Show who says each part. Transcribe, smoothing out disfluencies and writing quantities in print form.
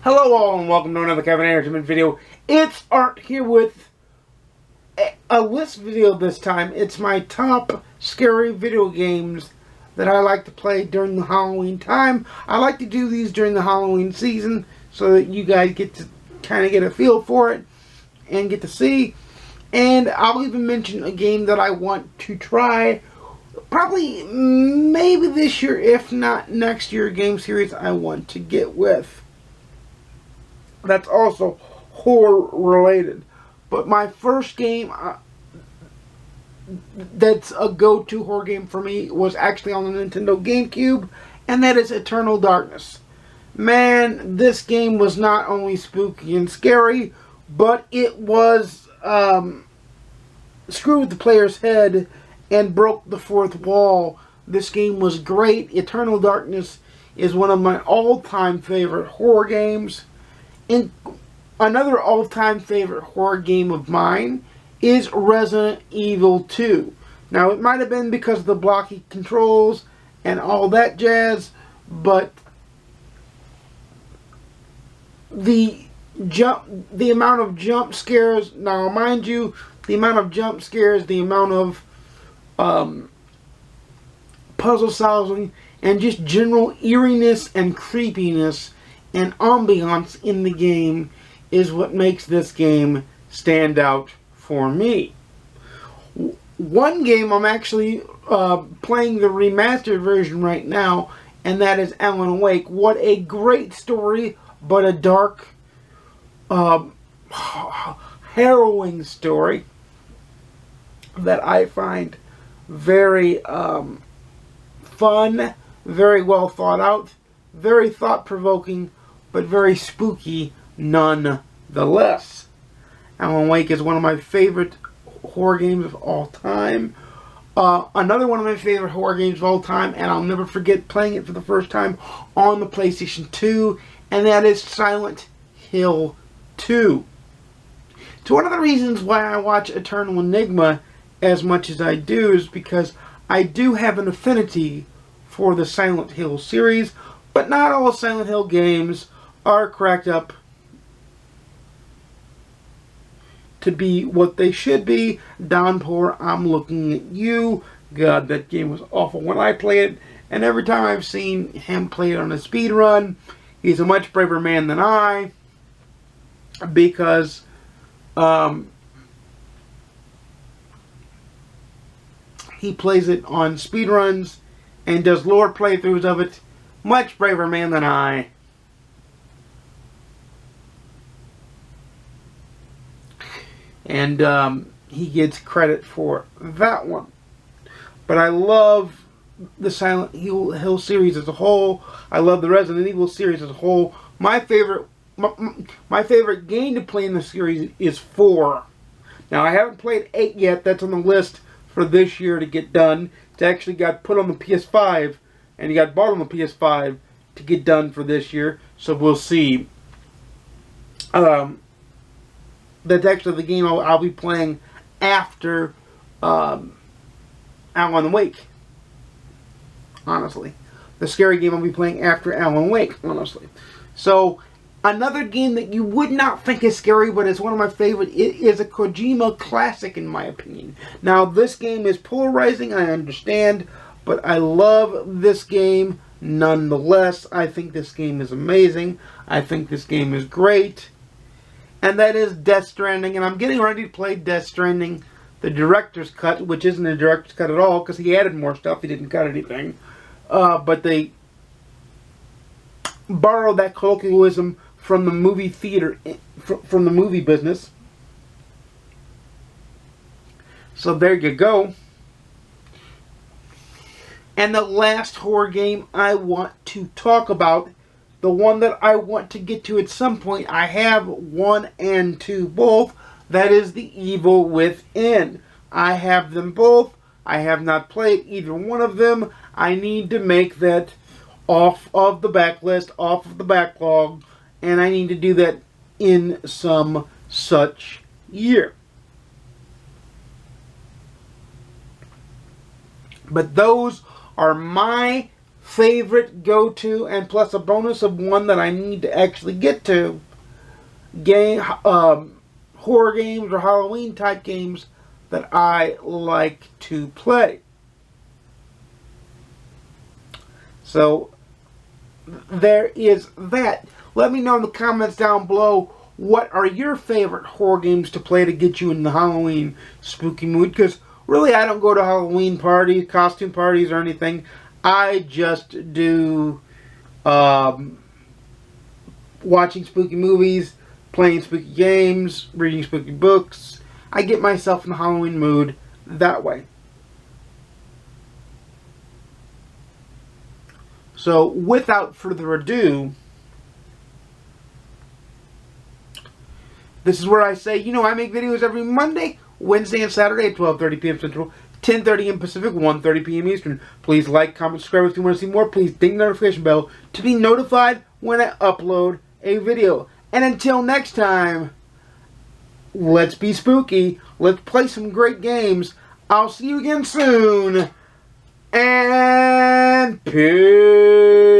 Speaker 1: Hello all and welcome to another Kevin Entertainment video. It's Art here with a list video this time. It's my top scary video games that I like to play during the Halloween time. I like to do these during the Halloween season so that you guys get to kind of get a feel for it and get to see. And I'll even mention a game that I want to try probably maybe this year, if not next year, a game series I want to get with. That's also horror related. But my first game that's a go-to horror game for me was actually on the Nintendo GameCube, and that is Eternal Darkness. Man, this game was not only spooky and scary, but it was screwed the player's head and broke the fourth wall. This game was great. Eternal Darkness is one of my all-time favorite horror games. Another all-time favorite horror game of mine is Resident Evil 2. Now, it might have been because of the blocky controls and all that jazz, but the amount of jump scares, now mind you, the amount of jump scares, the amount of puzzle solving, and just general eeriness and creepiness and ambiance in the game is what makes this game stand out for me. One game I'm actually playing the remastered version right now, and that is Alan Wake. What a great story, but a dark, harrowing story that I find very fun, very well thought out, very thought-provoking, but very spooky nonetheless. Alan Wake is one of my favorite horror games of all time. Another one of my favorite horror games of all time, and I'll never forget playing it for the first time on the PlayStation 2, and that is Silent Hill 2. So one of the reasons why I watch Eternal Enigma as much as I do is because I do have an affinity for the Silent Hill series, but not all Silent Hill games are cracked up to be what they should be. Downpour, I'm looking at you. God, that game was awful when I played it, and every time I've seen him play it on a speed run, he's a much braver man than I, because he plays it on speed runs and does lore playthroughs of it. Much braver man than I. And he gets credit for that one. But I love the Silent Hill series as a whole. I love the Resident Evil series as a whole. My favorite game to play in the series is 4. Now, I haven't played 8 yet. That's on the list for this year to get done. It's actually got put on the PS5, and it got bought on the PS5 to get done for this year. So we'll see. That's actually the game I'll be playing after Alan Wake. Honestly. The scary game I'll be playing after Alan Wake, honestly. So, another game that you would not think is scary, but it's one of my favorite. It is a Kojima classic, in my opinion. Now, this game is polarizing, I understand, but I love this game nonetheless. I think this game is amazing. I think this game is great. And that is Death Stranding. And I'm getting ready to play Death Stranding, the director's cut, which isn't a director's cut at all, because he added more stuff. He didn't cut anything. But they borrowed that colloquialism from the movie theater, from the movie business. So there you go. And the last horror game I want to talk about, the one that I want to get to at some point, I have 1 and 2 both, that is The Evil Within. I have them both. I have not played either one of them. I need to make that off of the backlist, off of the backlog, and I need to do that in some such year. But those are my favorite go-to, and plus a bonus of one that I need to actually get to, horror games or Halloween type games that I like to play. So there is that. Let me know in the comments down below, what are your favorite horror games to play to get you in the Halloween spooky mood? Because really, I don't go to Halloween parties, costume parties, or anything. I just do watching spooky movies, playing spooky games, reading spooky books. I get myself in the Halloween mood that way. So, without further ado, this is where I say, I make videos every Monday, Wednesday, and Saturday at 12:30 p.m. Central, 10:30 a.m. Pacific, 1:30 p.m. Eastern. Please like, comment, subscribe if you want to see more. Please ding the notification bell to be notified when I upload a video. And until next time, let's be spooky. Let's play some great games. I'll see you again soon. And peace.